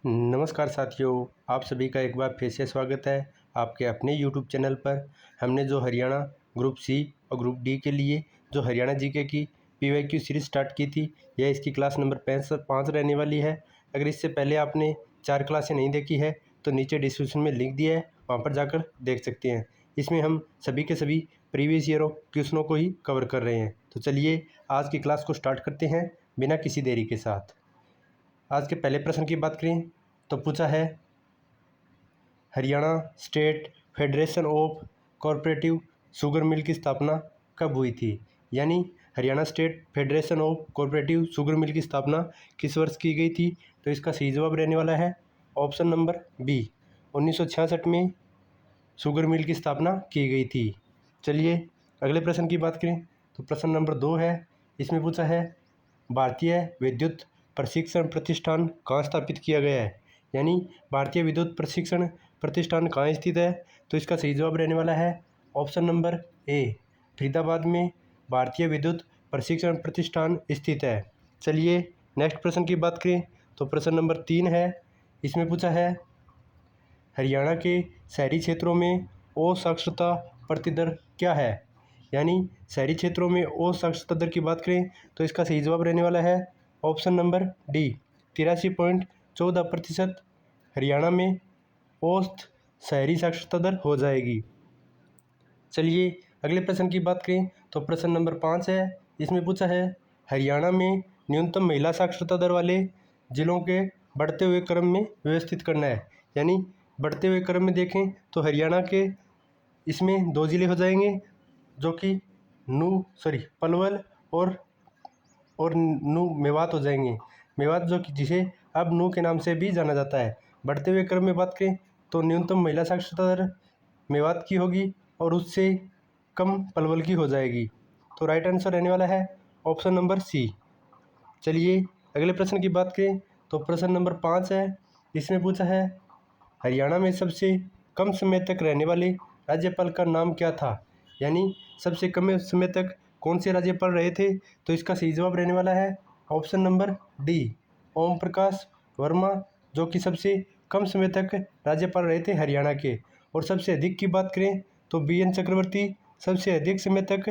नमस्कार साथियों, आप सभी का एक बार फिर से स्वागत है आपके अपने यूट्यूब चैनल पर। हमने जो हरियाणा ग्रुप सी और ग्रुप डी के लिए जो हरियाणा जीके की पीवाईक्यू सीरीज़ स्टार्ट की थी, यह इसकी क्लास नंबर 5 रहने वाली है। अगर इससे पहले आपने 4 क्लासें नहीं देखी है तो नीचे डिस्क्रिप्शन में लिंक दिया है, वहाँ पर जाकर देख सकते हैं। इसमें हम सभी के सभी प्रीवियस ईयर क्वेश्चनों को ही कवर कर रहे हैं। तो चलिए आज की क्लास को स्टार्ट करते हैं बिना किसी देरी के साथ। आज के पहले प्रश्न की बात करें तो पूछा है, Haryana state federation of cooperative sugar mill की स्थापना कब हुई थी? यानी Haryana state federation of cooperative sugar mill की स्थापना किस वर्ष की गई थी? तो इसका सही जवाब रहने वाला है ऑप्शन नंबर बी, 1966 में शुगर मिल की स्थापना की गई थी। चलिए अगले प्रश्न की बात करें तो प्रश्न नंबर 2 है। इसमें पूछा है, भारतीय विद्युत प्रशिक्षण प्रतिष्ठान कहाँ स्थापित किया गया है? यानी भारतीय विद्युत प्रशिक्षण प्रतिष्ठान कहाँ स्थित है? तो इसका सही जवाब रहने वाला है ऑप्शन नंबर ए, फरीदाबाद में भारतीय विद्युत प्रशिक्षण प्रतिष्ठान स्थित है। चलिए नेक्स्ट प्रश्न की बात करें तो प्रश्न नंबर 3 है। इसमें पूछा है, हरियाणा के शहरी क्षेत्रों में असाक्षरता प्रतिदर क्या है? यानी शहरी क्षेत्रों में असाक्षरता दर की बात करें तो इसका सही जवाब रहने वाला है ऑप्शन नंबर डी, 83.14% हरियाणा में औसत शहरी साक्षरता दर हो जाएगी। चलिए अगले प्रश्न की बात करें तो प्रश्न नंबर 5 है। इसमें पूछा है, हरियाणा में न्यूनतम महिला साक्षरता दर वाले जिलों के बढ़ते हुए क्रम में व्यवस्थित करना है। यानी बढ़ते हुए क्रम में देखें तो हरियाणा के इसमें 2 ज़िले हो जाएंगे जो कि पलवल और नू मेवात हो जाएंगे। मेवात जो कि जिसे अब नू के नाम से भी जाना जाता है। बढ़ते हुए क्रम में बात करें तो न्यूनतम महिला साक्षरता दर मेवात की होगी और उससे कम पलवल की हो जाएगी। तो राइट आंसर रहने वाला है ऑप्शन नंबर सी। चलिए अगले प्रश्न की बात करें तो प्रश्न नंबर 5 है। इसमें पूछा है, हरियाणा में सबसे कम समय तक रहने वाले राज्यपाल का नाम क्या था? यानी सबसे कम समय तक कौन से राज्यपाल रहे थे? तो इसका सही जवाब रहने वाला है option number D, Om Prakash Verma, जो कि सबसे कम समय तक राज्यपाल रहे थे हरियाणा के। और सबसे अधिक की बात करें तो BN चक्रवर्ती सबसे अधिक समय तक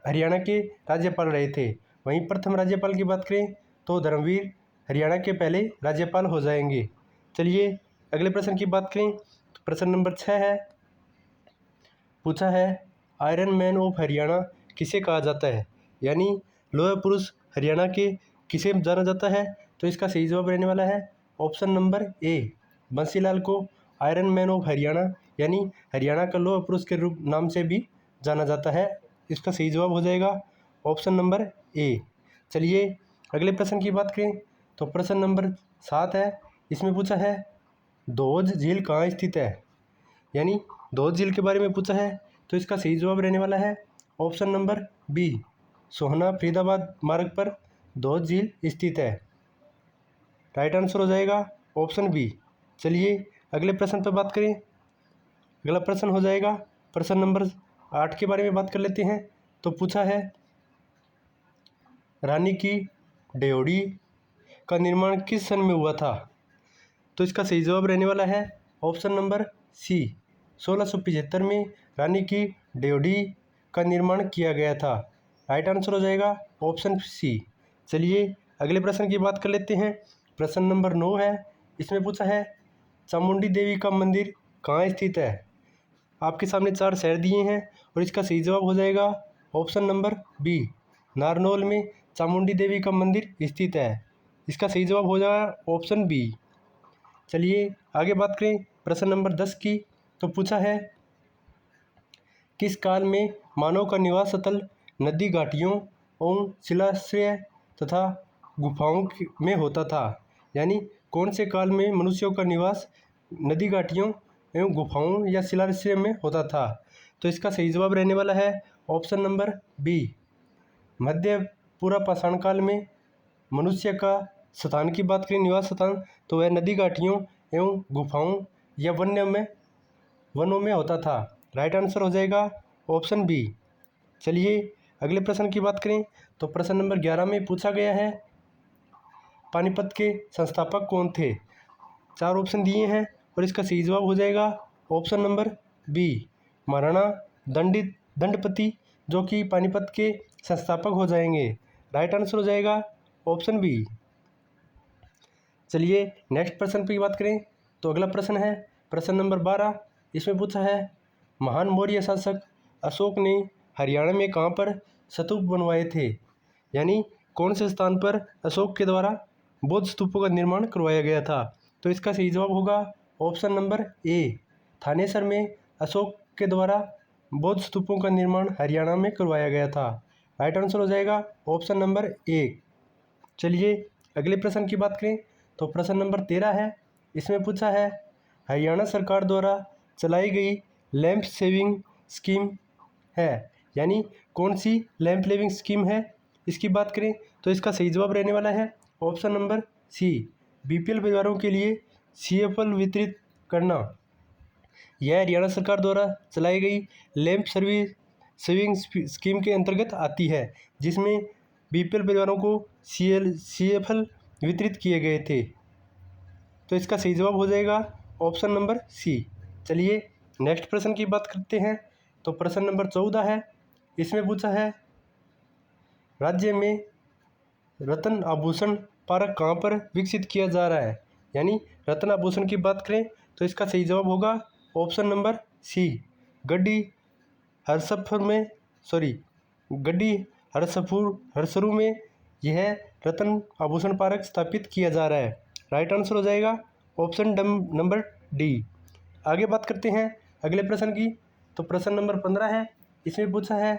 हरियाणा के राज्यपाल रहे थे। वहीं प्रथम राज्यपाल की बात करें तो धर्मवीर हरियाणा के पहले राज्यपाल हो जाएंगे। चलिए अगले प्रश्न की बात करें तो प्रश्न नंबर 6 है। पूछा है, आयरन मैन ऑफ हरियाणा किसे कहा जाता है? यानी लोह पुरुष हरियाणा के किसे जाना जाता है? तो इसका सही जवाब रहने वाला है ऑप्शन नंबर ए, बंसीलाल को आयरन मैन ऑफ हरियाणा यानी हरियाणा का लोह पुरुष के रूप नाम से भी जाना जाता है। इसका सही जवाब हो जाएगा ऑप्शन नंबर ए। चलिए अगले प्रश्न की बात करें तो प्रश्न नंबर 7 है। इसमें पूछा है, धोज झील कहाँ स्थित है? यानी धोज झील के बारे में पूछा है तो इसका सही जवाब रहने वाला है ऑप्शन नंबर बी, सोहना फरीदाबाद मार्ग पर धोज झील स्थित है। राइट आंसर हो जाएगा ऑप्शन बी। चलिए अगले प्रश्न पर बात करें। अगला प्रश्न हो जाएगा प्रश्न नंबर 8 के बारे में बात कर लेते हैं। तो पूछा है, रानी की ड्योढ़ी का निर्माण किस सन में हुआ था? तो इसका सही जवाब रहने वाला है ऑप्शन नंबर सी, 1675 में रानी की ड्योढ़ी का निर्माण किया गया था। राइट आंसर हो जाएगा ऑप्शन सी। चलिए अगले प्रश्न की बात कर लेते हैं। प्रश्न नंबर 9 है। इसमें पूछा है, चामुंडी देवी का मंदिर कहाँ स्थित है? आपके सामने 4 शहर दिए हैं और इसका सही जवाब हो जाएगा ऑप्शन नंबर बी, नारनौल में चामुंडी देवी का मंदिर स्थित है। इसका सही जवाब हो जाएगा ऑप्शन बी। चलिए आगे बात करें प्रश्न नंबर 10 की। तो पूछा है, किस काल में मानव का निवास स्थल नदी घाटियों और शिलाश्रय तथा गुफाओं में होता था? यानी कौन से काल में मनुष्यों का निवास नदी घाटियों एवं गुफाओं या शिलाश्रय में होता था? तो इसका सही जवाब रहने वाला है ऑप्शन नंबर बी, मध्य पूरा पाषाण काल में मनुष्य का स्थान की बात करें, निवास स्थान, तो वह नदी घाटियों एवं गुफाओं या वनों में होता था। राइट आंसर हो जाएगा ऑप्शन बी। चलिए अगले प्रश्न की बात करें तो प्रश्न नंबर 11 में पूछा गया है, पानीपत के संस्थापक कौन थे? 4 ऑप्शन दिए हैं और इसका सही जवाब हो जाएगा ऑप्शन नंबर बी, महाराणा दंडपति, जो कि पानीपत के संस्थापक हो जाएंगे। राइट आंसर हो जाएगा ऑप्शन बी। चलिए नेक्स्ट प्रश्न की बात करें तो अगला प्रश्न है प्रश्न नंबर 12। इसमें पूछा है महान मौर्य शासक अशोक ने हरियाणा में कहाँ पर स्तूप बनवाए थे, यानी कौन से स्थान पर अशोक के द्वारा बौद्ध स्तूपों का निर्माण करवाया गया था। तो इसका सही जवाब होगा ऑप्शन नंबर ए, थानेसर में अशोक के द्वारा बौद्ध स्तूपों का निर्माण हरियाणा में करवाया गया था। राइट आंसर हो जाएगा ऑप्शन नंबर ए। चलिए अगले प्रश्न की बात करें तो प्रश्न नंबर 13 है। इसमें पूछा है हरियाणा सरकार द्वारा चलाई गई लैंप सेविंग स्कीम है, यानी कौन सी लैंप सेविंग स्कीम है इसकी बात करें तो इसका सही जवाब रहने वाला है ऑप्शन नंबर सी, बीपीएल परिवारों के लिए सीएफएल वितरित करना। यह हरियाणा सरकार द्वारा चलाई गई लैंप सेविंग स्कीम के अंतर्गत आती है, जिसमें बीपीएल परिवारों को सीएफएल वितरित किए गए थे। तो इसका सही जवाब हो जाएगा ऑप्शन नंबर सी। चलिए नेक्स्ट प्रश्न की बात करते हैं तो प्रश्न नंबर 14 है। इसमें पूछा है राज्य में रत्न आभूषण पार्क कहाँ पर विकसित किया जा रहा है, यानी रत्न आभूषण की बात करें तो इसका सही जवाब होगा ऑप्शन नंबर सी, गड्डी हरसरू में यह रत्न आभूषण पार्क स्थापित किया जा रहा है। राइट आंसर हो जाएगा ऑप्शन नंबर डी। आगे बात करते हैं अगले प्रश्न की तो प्रश्न नंबर 15 है। इसमें पूछा है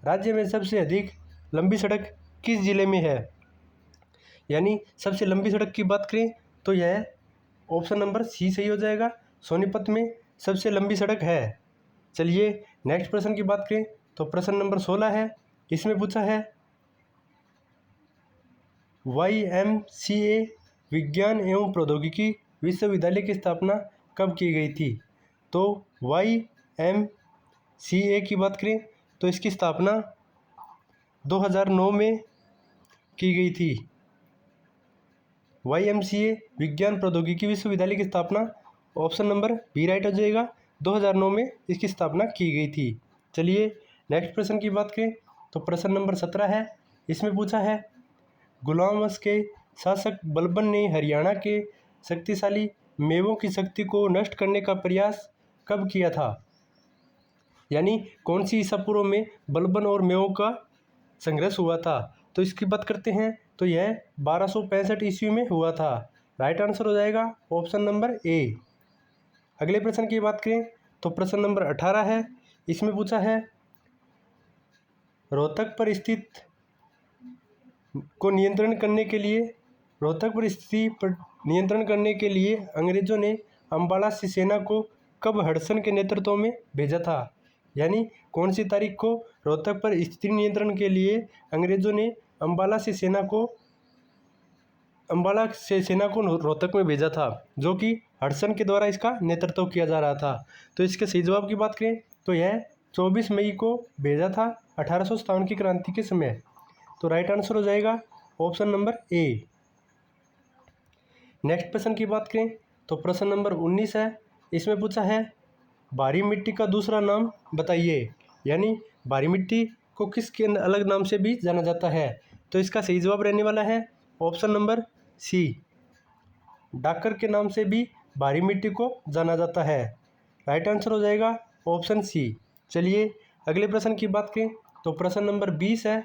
राज्य में सबसे अधिक लंबी सड़क किस जिले में है, यानी सबसे लंबी सड़क की बात करें तो यह ऑप्शन नंबर सी सही हो जाएगा, सोनीपत में सबसे लंबी सड़क है। चलिए नेक्स्ट प्रश्न की बात करें तो प्रश्न नंबर 16 है। इसमें पूछा है YMCA विज्ञान एवं प्रौद्योगिकी विश्वविद्यालय की स्थापना कब की गई थी। तो YMCA की बात करें तो इसकी स्थापना 2009 में की गई थी। YMCA विज्ञान प्रौद्योगिकी विश्वविद्यालय की स्थापना ऑप्शन नंबर बी राइट हो जाएगा, 2009 में इसकी स्थापना की गई थी। चलिए नेक्स्ट प्रश्न की बात करें तो प्रश्न नंबर 17 है। इसमें पूछा है गुलाम वंश के शासक बलबन ने हरियाणा के शक्तिशाली मेवों की शक्ति को नष्ट करने का प्रयास कब किया था, यानी कौन सी ईसा पूर्व में बलबन और मेवों का संघर्ष हुआ था। तो इसकी बात करते हैं तो यह 1265 ईस्वी में हुआ था। राइट आंसर हो जाएगा ऑप्शन नंबर ए। अगले प्रश्न की बात करें तो प्रश्न नंबर 18 है। इसमें पूछा है रोहतक पर स्थिति पर नियंत्रण करने के लिए अंग्रेजों ने अम्बाला से सेना को कब हडसन के नेतृत्व में भेजा था, यानी कौन सी तारीख को रोहतक पर स्थिति नियंत्रण के लिए अंग्रेजों ने अम्बाला से सेना को रोहतक में भेजा था, जो कि हडसन के द्वारा इसका नेतृत्व किया जा रहा था। तो इसके सही जवाब की बात करें तो यह 24 मई को भेजा था 1857 की क्रांति के समय। तो राइट आंसर हो जाएगा ऑप्शन नंबर ए। नेक्स्ट प्रश्न की बात करें तो प्रश्न नंबर 19 है। इसमें पूछा है भारी मिट्टी का दूसरा नाम बताइए, यानी भारी मिट्टी को किसके अलग नाम से भी जाना जाता है। तो इसका सही जवाब रहने वाला है ऑप्शन नंबर सी, डाकर के नाम से भी भारी मिट्टी को जाना जाता है। राइट आंसर हो जाएगा ऑप्शन सी। चलिए अगले प्रश्न की बात करें तो प्रश्न नंबर 20 है।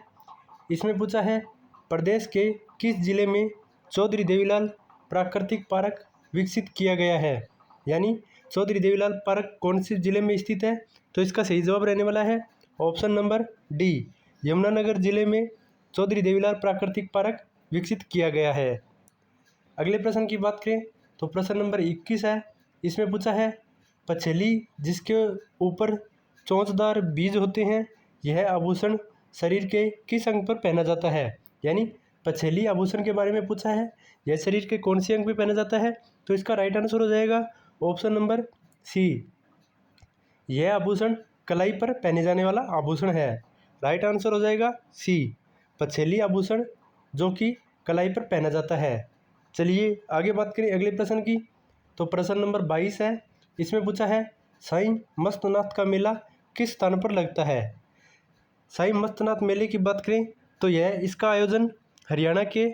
इसमें पूछा है प्रदेश के किस जिले में चौधरी देवीलाल प्राकृतिक पार्क विकसित किया गया है, यानी चौधरी देवीलाल पार्क कौन से जिले में स्थित है। तो इसका सही जवाब रहने वाला है ऑप्शन नंबर डी, यमुनानगर जिले में चौधरी देवीलाल प्राकृतिक पार्क विकसित किया गया है। अगले प्रश्न की बात करें तो प्रश्न नंबर 21 है। इसमें पूछा है पछेली जिसके ऊपर चोंचदार बीज होते हैं, यह आभूषण शरीर के किस अंग पर पहना जाता है, यानी पछेली आभूषण के बारे में पूछा है, यह शरीर के कौन से अंग पर पहना जाता है। तो इसका राइट आंसर हो जाएगा ऑप्शन नंबर सी, यह आभूषण कलाई पर पहने जाने वाला आभूषण है। राइट आंसर हो जाएगा सी, पछेली आभूषण जो कि कलाई पर पहना जाता है। चलिए आगे बात करें अगले प्रश्न की तो प्रश्न नंबर 22 है। इसमें पूछा है साईं मस्तनाथ का मेला किस स्थान पर लगता है। साईं मस्तनाथ मेले की बात करें तो इसका आयोजन हरियाणा के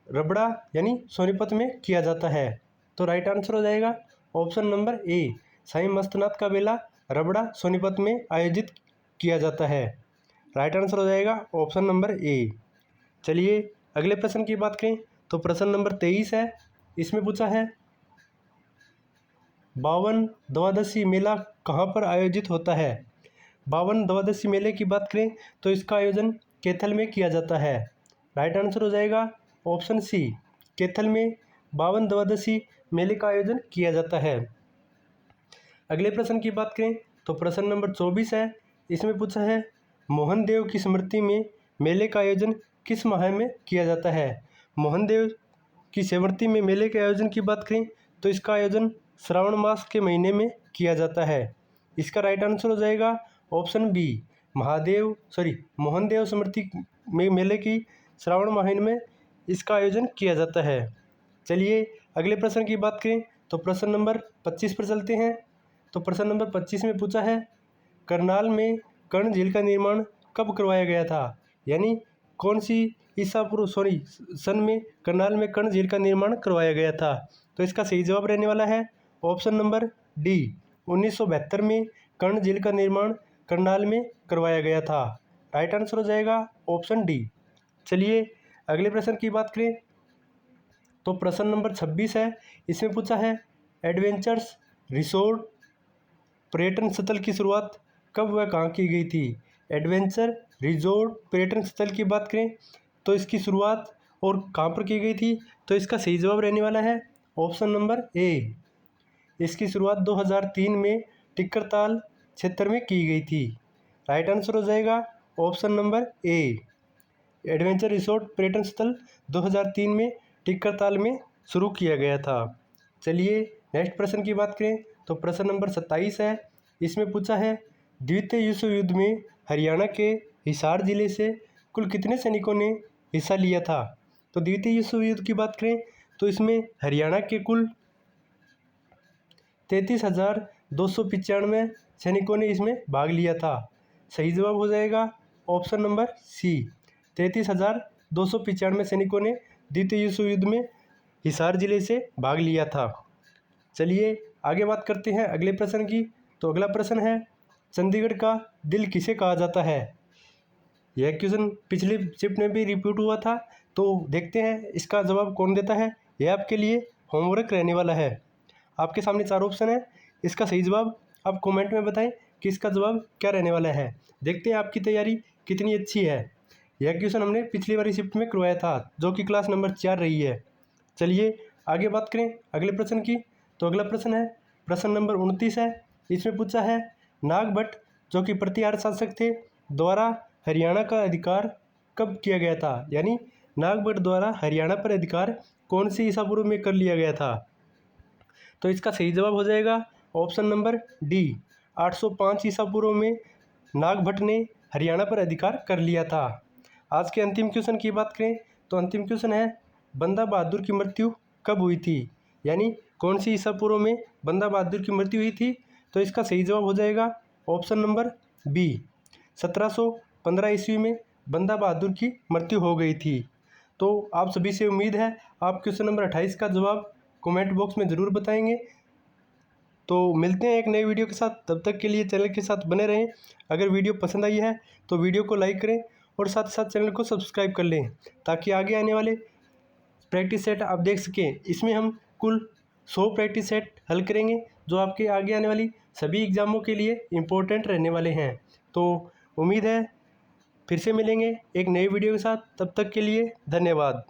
रबड़ा यानी सोनीपत में किया जाता है। तो राइट आंसर हो जाएगा option number A, Sai Mastnath का मेला रबड़ा सोनीपत में आयोजित किया जाता है। राइट आंसर हो जाएगा ऑप्शन नंबर ए। चलिए अगले प्रश्न की बात करें तो प्रश्न नंबर 23 है। इसमें पूछा है 52 द्वादशी मेला कहाँ पर आयोजित होता है। 52 द्वादशी मेले की बात करें तो इसका आयोजन कैथल में किया जाता है। राइट आंसर हो जाएगा ऑप्शन सी, कैथल में 52 द्वादशी मेले का आयोजन किया जाता है। अगले प्रश्न की बात करें तो प्रश्न नंबर 24 है। इसमें पूछा है मोहन देव की स्मृति में मेले का आयोजन किस माह में किया जाता है। मोहन देव की स्मृति में मेले के आयोजन की बात करें तो इसका आयोजन श्रावण मास के महीने में किया जाता है। इसका राइट आंसर हो जाएगा ऑप्शन बी, मोहन देव स्मृति में मेले की श्रावण महीने में इसका आयोजन किया जाता है। चलिए अगले प्रश्न की बात करें तो प्रश्न नंबर 25 पर चलते हैं। तो प्रश्न नंबर 25 में पूछा है करनाल में कर्ण झील का निर्माण कब करवाया गया था। यानी कौन सी सन में करनाल में कर्ण झील का निर्माण करवाया गया था। तो इसका सही जवाब रहने वाला है ऑप्शन नंबर डी, 1972 में कर्ण झील का निर्माण करनाल में करवाया गया था। राइट आंसर हो जाएगा ऑप्शन डी। चलिए अगले प्रश्न की बात करें तो प्रश्न नंबर 26 है। इसमें पूछा है एडवेंचर्स रिसोर्ट पर्यटन स्थल की शुरुआत कब व कहाँ की गई थी। एडवेंचर रिजोर्ट पर्यटन स्थल की बात करें तो इसकी शुरुआत और कहाँ पर की गई थी। तो इसका सही जवाब रहने वाला है ऑप्शन नंबर ए, इसकी शुरुआत 2003 में टिक्करताल क्षेत्र में की गई थी। राइट आंसर हो जाएगा ऑप्शन नंबर ए, एडवेंचर रिसोर्ट पर्यटन स्थल 2003 में टिक्करताल में शुरू किया गया था। चलिए नेक्स्ट प्रश्न की बात करें तो प्रश्न नंबर 27 है। इसमें पूछा है द्वितीय विश्व युद्ध में हरियाणा के हिसार जिले से कुल कितने सैनिकों ने हिस्सा लिया था। तो द्वितीय विश्व युद्ध की बात करें तो इसमें हरियाणा के कुल 33,295 सैनिकों ने इसमें भाग लिया था। सही जवाब हो जाएगा ऑप्शन नंबर सी, 33,295 सैनिकों ने द्वितीय विश्व युद्ध में हिसार जिले से भाग लिया था। चलिए आगे बात करते हैं अगले प्रश्न की। तो अगला प्रश्न है चंडीगढ़ का दिल किसे कहा जाता है। यह क्वेश्चन पिछले शिफ्ट में भी रिपीट हुआ था, तो देखते हैं इसका जवाब कौन देता है। यह आपके लिए होमवर्क रहने वाला है। आपके सामने 4 ऑप्शन है, इसका सही जवाब आप कमेंट में बताएं कि इसका जवाब क्या रहने वाला है। देखते हैं आपकी तैयारी कितनी अच्छी है। यह क्वेश्चन हमने पिछली बारी शिफ्ट में करवाया था जो कि क्लास नंबर 4 रही है। चलिए आगे बात करें अगले प्रश्न की। तो अगला प्रश्न है प्रश्न नंबर 29 है। इसमें पूछा है नागभट्ट जो कि प्रतिहार शासक थे द्वारा हरियाणा का अधिकार कब किया गया था। यानी नागभट्ट द्वारा हरियाणा पर अधिकार कौन सी ईसा पूर्व में कर लिया गया था। तो इसका सही जवाब हो जाएगा ऑप्शन नंबर डी, 805 ईसा पूर्व में नागभट्ट ने हरियाणा पर अधिकार कर लिया था। आज के अंतिम क्वेश्चन की बात करें तो अंतिम क्वेश्चन है बंदा बहादुर की मृत्यु कब हुई थी। यानी कौन सी ईसा पूर्व में बंदा बहादुर की मृत्यु हुई थी। तो इसका सही जवाब हो जाएगा ऑप्शन नंबर बी, 1715 ईस्वी में बंदा बहादुर की मृत्यु हो गई थी। तो आप सभी से उम्मीद है आप क्वेश्चन नंबर 28 का जवाब कमेंट बॉक्स में ज़रूर बताएंगे। तो मिलते हैं एक नए वीडियो के साथ, तब तक के लिए चैनल के साथ बने रहें। अगर वीडियो पसंद आई है तो वीडियो को लाइक करें और साथ ही साथ चैनल को सब्सक्राइब कर लें ताकि आगे आने वाले प्रैक्टिस सेट आप देख सकें। इसमें हम कुल 100 प्रैक्टिस सेट हल करेंगे जो आपके आगे आने वाली सभी एग्ज़ामों के लिए इम्पोर्टेंट रहने वाले हैं। तो उम्मीद है फिर से मिलेंगे एक नए वीडियो के साथ, तब तक के लिए धन्यवाद।